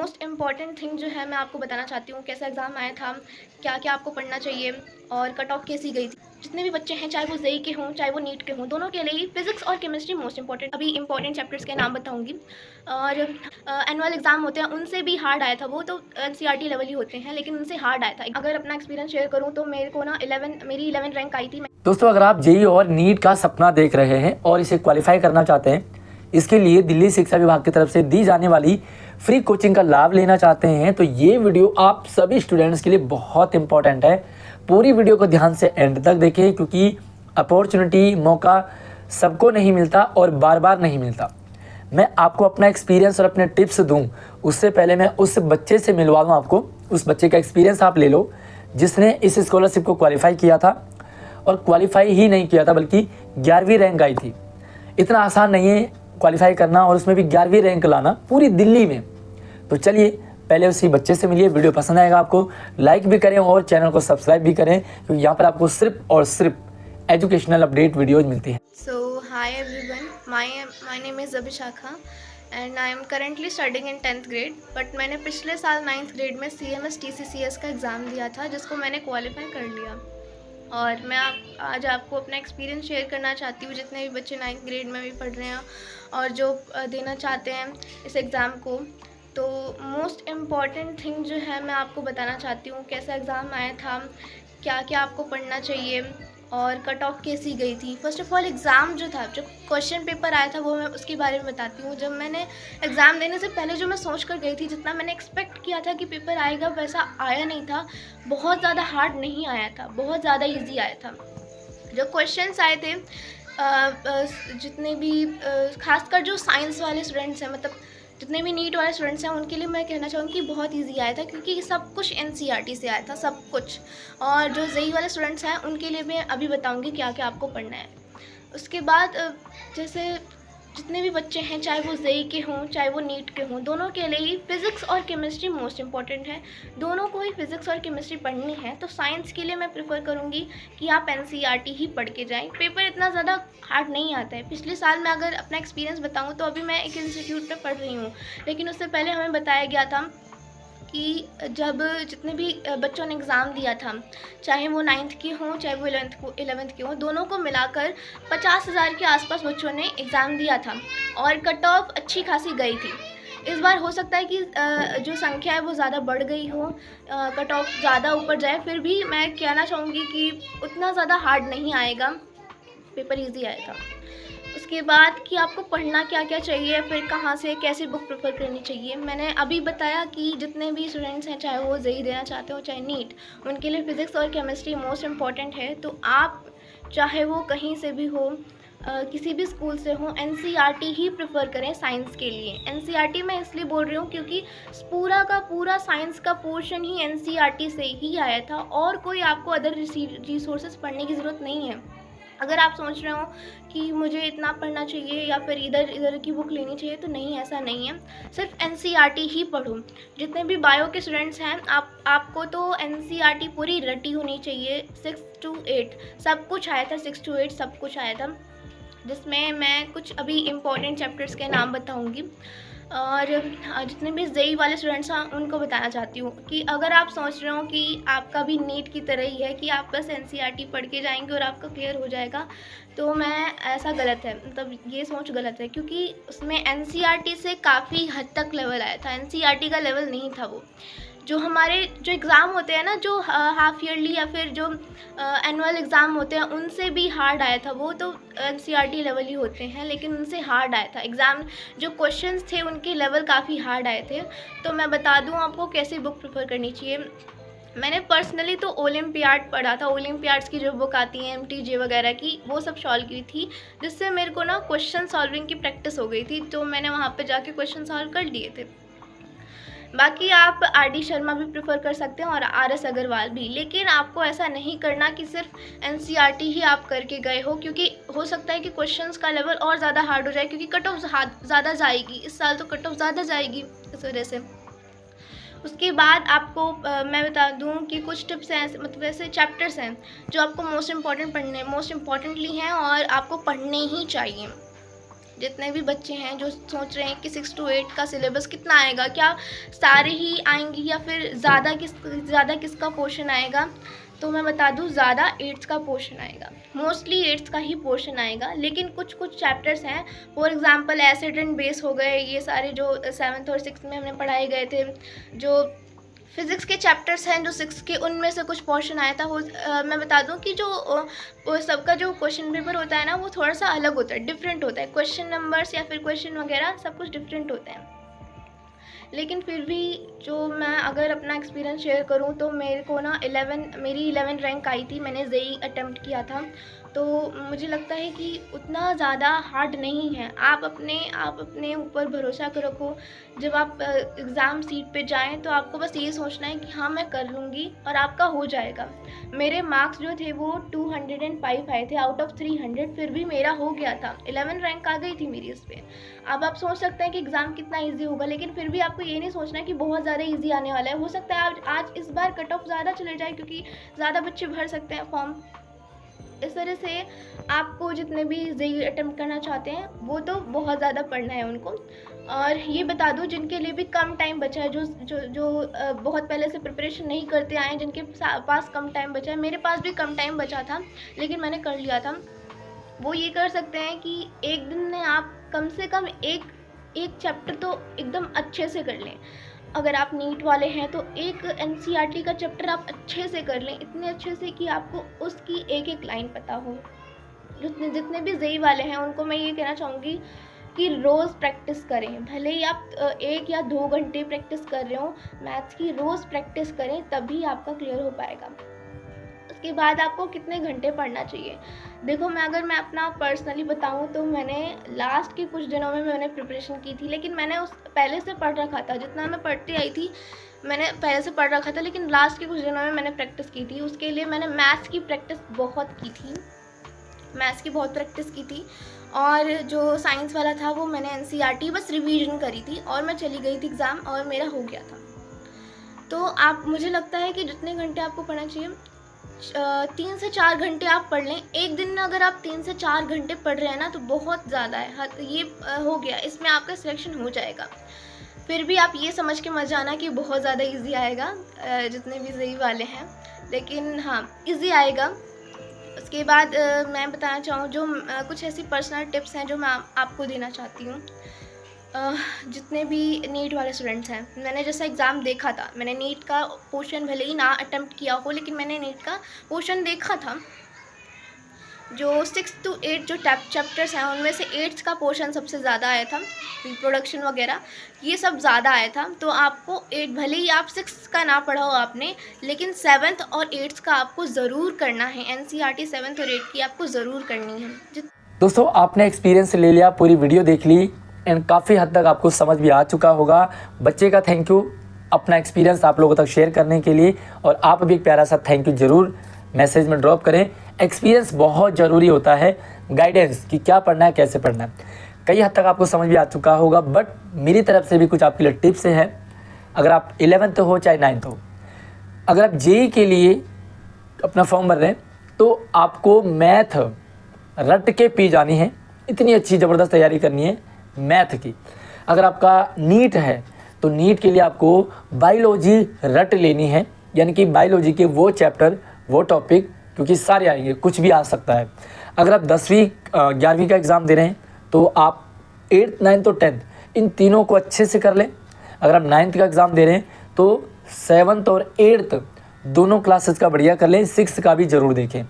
Most important thing जो है मैं आपको बताना चाहती हूँ, कैसा एग्ज़ाम आया था, क्या क्या आपको पढ़ना चाहिए और कट ऑफ कैसी गई थी। जितने भी बच्चे हैं, चाहे वो जेईई के हों चाहे वो नीट के हों, दोनों के लिए ही फिजिक्स और केमिस्ट्री मोस्ट इंपॉर्टेंट। अभी इंपॉर्टेंट चैप्टर्स के नाम बताऊंगी। और एनुअल एग्ज़ाम होते हैं, उनसे भी हार्ड आया था। वो तो एनसीईआरटी लेवल ही होते हैं, लेकिन उनसे हार्ड आया था। अगर अपना एक्सपीरियंस शेयर करूँ तो मेरे को ना मेरी 11 रैंक आई थी। दोस्तों, अगर आप जेईई और नीट का सपना देख रहे हैं और इसे क्वालिफाई करना चाहते हैं, इसके लिए दिल्ली शिक्षा विभाग की तरफ से दी जाने वाली फ्री कोचिंग का लाभ लेना चाहते हैं, तो ये वीडियो आप सभी स्टूडेंट्स के लिए बहुत इंपॉर्टेंट है। पूरी वीडियो को ध्यान से एंड तक देखें, क्योंकि अपॉर्चुनिटी, मौका सबको नहीं मिलता और बार बार नहीं मिलता। मैं आपको अपना एक्सपीरियंस और अपने टिप्स दूं, उससे पहले मैं उस बच्चे से मिलवा दूं आपको। उस बच्चे का एक्सपीरियंस आप ले लो जिसने इस स्कॉलरशिप को क्वालिफाई किया था, और क्वालिफाई ही नहीं किया था बल्कि 11वीं रैंक आई थी। इतना आसान नहीं है क्वालिफाई करना, और उसमें भी 11वीं रैंक लाना पूरी दिल्ली में। तो चलिए पहले उसी बच्चे से मिलिए। वीडियो पसंद आएगा आपको लाइक भी करें और चैनल को सब्सक्राइब भी करें, क्योंकि यहाँ पर आपको सिर्फ और सिर्फ एजुकेशनल अपडेट वीडियोज मिलती हैं। So hi everyone, my name is Abhishaka and I am currently studying in 10th grade. But मैंने पिछले साल 9th ग्रेड में CMS TCCS का एग्ज़ाम दिया था, जिसको मैंने क्वालिफाई कर लिया। और मैं आज आपको अपना एक्सपीरियंस शेयर करना चाहती हूँ। जितने भी बच्चे 9th ग्रेड में भी पढ़ रहे हैं और जो देना चाहते हैं इस एग्ज़ाम को, तो मोस्ट इम्पॉर्टेंट थिंग जो है मैं आपको बताना चाहती हूँ, कैसा एग्ज़ाम आया था, क्या क्या आपको पढ़ना चाहिए और कट ऑफ कैसी गई थी। फर्स्ट ऑफ ऑल एग्ज़ाम जो था, जो क्वेश्चन पेपर आया था, वो मैं उसके बारे में बताती हूँ। जब मैंने एग्ज़ाम देने से पहले जो मैं सोच कर गई थी, जितना मैंने एक्सपेक्ट किया था कि पेपर आएगा, वैसा आया नहीं था। बहुत ज़्यादा हार्ड नहीं आया था, बहुत ज़्यादा ईजी आया था। जो क्वेश्चंस आए थे, जितने भी खासकर जो साइंस वाले स्टूडेंट्स हैं, मतलब जितने भी नीट वाले स्टूडेंट्स हैं, उनके लिए मैं कहना चाहूँगी कि बहुत इजी आया था, क्योंकि सब कुछ एनसीईआरटी से आया था, सब कुछ। और जो जेईई वाले स्टूडेंट्स हैं, उनके लिए मैं अभी बताऊँगी क्या क्या आपको पढ़ना है। उसके बाद जैसे जितने भी बच्चे हैं, चाहे वो जेईई के हों चाहे वो नीट के हों, दोनों के लिए ही फिज़िक्स और केमिस्ट्री मोस्ट इंपॉर्टेंट है। दोनों को ही फिज़िक्स और केमिस्ट्री पढ़नी है। तो साइंस के लिए मैं प्रेफर करूँगी कि आप एनसीईआरटी ही पढ़ के जाएं। पेपर इतना ज़्यादा हार्ड नहीं आता है। पिछले साल मैं अगर अपना एक्सपीरियंस बताऊँ तो अभी मैं एक इंस्टीट्यूट में पढ़ रही हूँ, लेकिन उससे पहले हमें बताया गया था कि जब जितने भी बच्चों ने एग्ज़ाम दिया था, चाहे वो 9th के हों चाहे वो 11th के हों, दोनों को मिलाकर 50,000 के आसपास बच्चों ने एग्ज़ाम दिया था और कट ऑफ अच्छी खासी गई थी। इस बार हो सकता है कि जो संख्या है वो ज़्यादा बढ़ गई हो, कट ऑफ ज़्यादा ऊपर जाए। फिर भी मैं कहना चाहूँगी कि उतना ज़्यादा हार्ड नहीं आएगा, पेपर ईजी आएगा। उसके बाद कि आपको पढ़ना क्या क्या चाहिए, फिर कहाँ से कैसी बुक प्रेफर करनी चाहिए। मैंने अभी बताया कि जितने भी स्टूडेंट्स हैं, चाहे वो जेईई देना चाहते हो चाहे नीट, उनके लिए फिज़िक्स और केमिस्ट्री मोस्ट इम्पॉर्टेंट है। तो आप चाहे वो कहीं से भी हो, किसी भी स्कूल से हो, एनसीईआरटी ही प्रेफर करें साइंस के लिए। एनसीईआरटी मैं इसलिए बोल रही हूँ क्योंकि पूरा का पूरा साइंस का पोर्शन ही एनसीईआरटी से ही आया था, और कोई आपको अदर रिसोर्सेज पढ़ने की ज़रूरत नहीं है। अगर आप सोच रहे हो कि मुझे इतना पढ़ना चाहिए या फिर इधर की बुक लेनी चाहिए, तो नहीं, ऐसा नहीं है। सिर्फ एनसीईआरटी ही पढ़ो। जितने भी बायो के स्टूडेंट्स हैं, आपको तो एनसीईआरटी पूरी रटी होनी चाहिए। 6 to 8 सब कुछ आया था, 6 to 8 सब कुछ आया था, जिसमें मैं कुछ अभी इम्पोर्टेंट चैप्टर्स के नाम बताऊँगी। और जितने भी जेईई वाले स्टूडेंट्स हैं, उनको बताना चाहती हूँ कि अगर आप सोच रहे हो कि आपका भी नीट की तरह ही है कि आप बस एनसीईआरटी पढ़ के जाएंगे और आपका क्लियर हो जाएगा, तो ऐसा गलत है। मतलब ये सोच गलत है, क्योंकि उसमें एनसीईआरटी से काफ़ी हद तक लेवल आया था। एनसीईआरटी का लेवल नहीं था वो। जो हमारे जो एग्ज़ाम होते हैं ना, जो हाफ ईयरली या फिर जो एनुअल एग्ज़ाम होते हैं, उनसे भी हार्ड आया था। वो तो एनसीईआरटी लेवल ही होते हैं, लेकिन उनसे हार्ड आया था एग्ज़ाम। जो क्वेश्चंस थे उनके लेवल काफ़ी हार्ड आए थे। तो मैं बता दूं आपको कैसी बुक प्रेफर करनी चाहिए। मैंने पर्सनली तो ओलंपियाड पढ़ा था। ओलंपियाड्स की जो बुक आती है एमटीजे वगैरह की, वो सब सॉल्व की थी, जिससे मेरे को ना क्वेश्चन सॉल्विंग की प्रैक्टिस हो गई थी। तो मैंने वहाँ पर जाके क्वेश्चन सॉल्व कर लिए थे। बाकी आप आर.डी. शर्मा भी प्रेफर कर सकते हैं और आर.एस. अग्रवाल भी, लेकिन आपको ऐसा नहीं करना कि सिर्फ एनसीईआरटी ही आप करके गए हो, क्योंकि हो सकता है कि क्वेश्चंस का लेवल और ज़्यादा हार्ड हो जाए, क्योंकि कट ऑफ ज़्यादा जाएगी। इस साल तो कट ऑफ ज़्यादा जाएगी इस वजह से। उसके बाद आपको मैं बता दूं कि कुछ टिप्स हैं, मतलब ऐसे चैप्टर्स हैं जो आपको मोस्ट इम्पॉर्टेंटली हैं और आपको पढ़ने ही चाहिए। जितने भी बच्चे हैं जो सोच रहे हैं कि 6 to 8 का सिलेबस कितना आएगा, क्या सारे ही आएंगे या फिर ज़्यादा किसका पोर्शन आएगा, तो मैं बता दूं ज़्यादा 8th का पोर्शन आएगा, मोस्टली 8th का ही पोर्शन आएगा। लेकिन कुछ चैप्टर्स हैं, for example acid and base हो गए, ये सारे जो 7th और 6th में हमने पढ़ाए गए थे, जो फिज़िक्स के चैप्टर्स हैं जो 6 के, उनमें से कुछ पोर्शन आया था। मैं बता दूं कि वो सबका जो क्वेश्चन पेपर होता है ना, वो थोड़ा सा अलग होता है, डिफरेंट होता है, क्वेश्चन नंबर्स या फिर क्वेश्चन वगैरह सब कुछ डिफरेंट होते हैं। लेकिन फिर भी जो मैं अगर अपना एक्सपीरियंस शेयर करूं तो मेरे को ना मेरी 11 रैंक आई थी, मैंने जेईई अटेम्प्ट किया था। तो मुझे लगता है कि उतना ज़्यादा हार्ड नहीं है। आप अपने ऊपर भरोसा रखो। जब आप एग्ज़ाम सीट पे जाएं तो आपको बस ये सोचना है कि हाँ मैं कर लूँगी और आपका हो जाएगा। मेरे मार्क्स जो थे वो 205 आए थे आउट ऑफ 300, फिर भी मेरा हो गया था, 11 रैंक आ गई थी मेरी इस पर। अब आप सोच सकते हैं कि एग्ज़ाम कितना ईजी होगा, लेकिन फिर भी आपको ये नहीं सोचना है कि बहुत ज़्यादा ईजी आने वाला है। हो सकता है आज इस बार कट ऑफ ज़्यादा चले जाए क्योंकि ज़्यादा बच्चे भर सकते हैं फॉर्म। इस तरह से आपको जितने भी जेईई अटेम्प्ट करना चाहते हैं वो तो बहुत ज़्यादा पढ़ना है उनको। और ये बता दूं जिनके लिए भी कम टाइम बचा है, जो बहुत पहले से प्रिपरेशन नहीं करते आए हैं, जिनके पास कम टाइम बचा है, मेरे पास भी कम टाइम बचा था लेकिन मैंने कर लिया था, वो ये कर सकते हैं कि एक दिन में आप कम से कम एक चैप्टर तो एकदम अच्छे से कर लें। अगर आप नीट वाले हैं तो एक एनसीईआरटी का चैप्टर आप अच्छे से कर लें, इतने अच्छे से कि आपको उसकी एक एक लाइन पता हो। जितने भी जेईई वाले हैं उनको मैं ये कहना चाहूँगी कि रोज़ प्रैक्टिस करें। भले ही आप 1 या 2 घंटे प्रैक्टिस कर रहे हो, मैथ्स की रोज़ प्रैक्टिस करें, तभी आपका क्लियर हो पाएगा। उसके बाद आपको कितने घंटे पढ़ना चाहिए। देखो अगर मैं अपना पर्सनली बताऊं तो मैंने लास्ट के कुछ दिनों में मैंने प्रिपरेशन की थी, लेकिन मैंने पहले से पढ़ रखा था, जितना मैं पढ़ती आई थी मैंने पहले से पढ़ रखा था, लेकिन लास्ट के कुछ दिनों में मैंने प्रैक्टिस की थी। उसके लिए मैंने मैथ्स की प्रैक्टिस बहुत की थी, और जो साइंस वाला था वो मैंने एनसीईआरटी बस रिवीजन करी थी और मैं चली गई थी एग्ज़ाम और मेरा हो गया था। तो मुझे लगता है कि जितने घंटे आपको पढ़ना चाहिए 3 से 4 घंटे आप पढ़ लें। एक दिन में अगर आप 3 से 4 घंटे पढ़ रहे हैं ना तो बहुत ज़्यादा है, ये हो गया, इसमें आपका सिलेक्शन हो जाएगा। फिर भी आप ये समझ के मत जाना कि बहुत ज़्यादा इजी आएगा, जितने भी जेईई वाले हैं, लेकिन हाँ इजी आएगा। उसके बाद मैं बताना चाहूँ जो कुछ ऐसी पर्सनल टिप्स हैं जो मैं आपको देना चाहती हूँ। जितने भी नीट वाले स्टूडेंट्स हैं, मैंने जैसा एग्ज़ाम देखा था, मैंने नीट का पोर्शन भले ही ना अटेम्प्ट किया हो, लेकिन मैंने नीट का पोर्शन देखा था। जो 6 to 8 जो चैप्टर्स हैं उनमें से 8th का पोर्शन सबसे ज़्यादा आया था, रिप्रोडक्शन वगैरह ये सब ज़्यादा आया था। तो आपको 8 भले ही आप 6 का ना पढ़ा हो आपने, लेकिन 7th और 8th का आपको ज़रूर करना है। एनसीईआरटी 7th और 8th की आपको ज़रूर करनी है। दोस्तों आपने एक्सपीरियंस ले लिया, पूरी वीडियो देख ली एंड काफ़ी हद तक आपको समझ भी आ चुका होगा। बच्चे का थैंक यू अपना एक्सपीरियंस आप लोगों तक शेयर करने के लिए, और आप भी एक प्यारा सा थैंक यू ज़रूर मैसेज में ड्रॉप करें। एक्सपीरियंस बहुत ज़रूरी होता है, गाइडेंस कि क्या पढ़ना है कैसे पढ़ना है। कई हद तक आपको समझ भी आ चुका होगा, बट मेरी तरफ से भी कुछ आपके लिए टिप्स हैं। अगर आप 11th हो चाहे 9th हो, अगर आप जेईई के लिए अपना फॉर्म भर रहे हैं तो आपको मैथ रट के पी जानी है, इतनी अच्छी ज़बरदस्त तैयारी करनी है मैथ की। अगर आपका नीट है तो नीट के लिए आपको बायोलॉजी रट लेनी है, यानी कि बायोलॉजी के वो चैप्टर वो टॉपिक, क्योंकि सारे आएंगे, कुछ भी आ सकता है। अगर आप 10वीं 11वीं का एग्ज़ाम दे रहे हैं तो आप 8th 9th और 10th इन तीनों को अच्छे से कर लें। अगर आप 9th का एग्ज़ाम दे रहे हैं तो 7th और 8th दोनों क्लासेस का बढ़िया कर लें, 6th का भी ज़रूर देखें।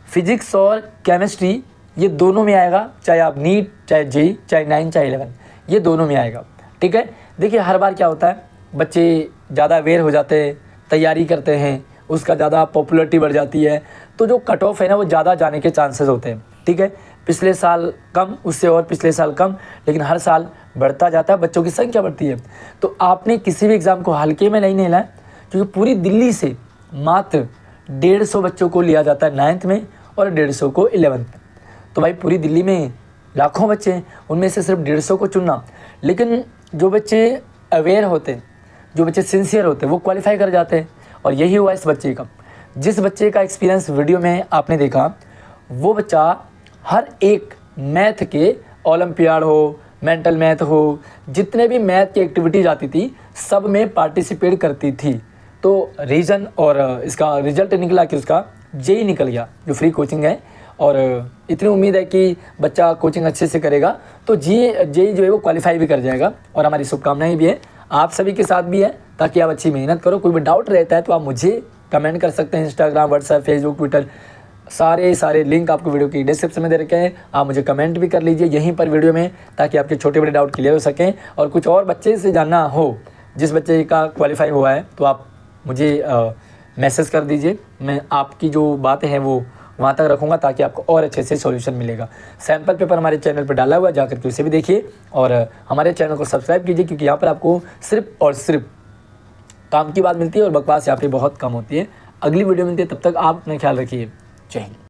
फिजिक्स और केमिस्ट्री ये दोनों में आएगा, चाहे आप नीट चाहे जेईई चाहे 9 चाहे 11, ये दोनों में आएगा। ठीक है, देखिए हर बार क्या होता है, बच्चे ज़्यादा अवेयर हो जाते हैं, तैयारी करते हैं, उसका ज़्यादा पॉपुलरिटी बढ़ जाती है, तो जो कट ऑफ है ना वो ज़्यादा जाने के चांसेस होते हैं। ठीक है, पिछले साल कम, उससे और पिछले साल कम, लेकिन हर साल बढ़ता जाता है, बच्चों की संख्या बढ़ती है। तो आपने किसी भी एग्ज़ाम को हल्के में नहीं लेना है, क्योंकि पूरी दिल्ली से मात्र 150 बच्चों को लिया जाता है 9th में और 150 को 11th में। तो भाई पूरी दिल्ली में लाखों बच्चे हैं, उनमें से सिर्फ 150 को चुनना। लेकिन जो बच्चे अवेयर होते हैं, जो बच्चे सिंसियर होते हैं, वो क्वालिफाई कर जाते हैं। और यही हुआ इस बच्चे का। जिस बच्चे का एक्सपीरियंस वीडियो में आपने देखा, वो बच्चा हर एक मैथ के ओलंपियाड हो, मेंटल मैथ हो, जितने भी मैथ की एक्टिविटीज़ आती थी सब में पार्टिसिपेट करती थी। तो रीज़न और इसका रिजल्ट निकला कि उसका जेई निकल गया, जो फ्री कोचिंग है। और इतनी उम्मीद है कि बच्चा कोचिंग अच्छे से करेगा तो जेई जो है वो क्वालिफाई भी कर जाएगा। और हमारी शुभकामनाएं भी है आप सभी के साथ भी है, ताकि आप अच्छी मेहनत करो। कोई भी डाउट रहता है तो आप मुझे कमेंट कर सकते हैं। इंस्टाग्राम, व्हाट्सएप, फेसबुक, ट्विटर, सारे लिंक आपको वीडियो की डिस्क्रिप्शन में दे रखे हैं। आप मुझे कमेंट भी कर लीजिए यहीं पर वीडियो में, ताकि आपके छोटे बड़े डाउट क्लियर हो सकें। और कुछ और बच्चे से जानना हो, जिस बच्चे का क्वालिफाई हुआ है, तो आप मुझे मैसेज कर दीजिए। मैं आपकी जो बातें हैं वो वहाँ तक रखूँगा, ताकि आपको और अच्छे से सॉल्यूशन मिलेगा। सैम्पल पेपर हमारे चैनल पर डाला हुआ है, जाकर के उसे भी देखिए और हमारे चैनल को सब्सक्राइब कीजिए, क्योंकि यहाँ पर आपको सिर्फ और सिर्फ काम की बात मिलती है और बकवास यहाँ पे बहुत कम होती है। अगली वीडियो मिलती है, तब तक आप अपना ख्याल रखिए। जय हिंद।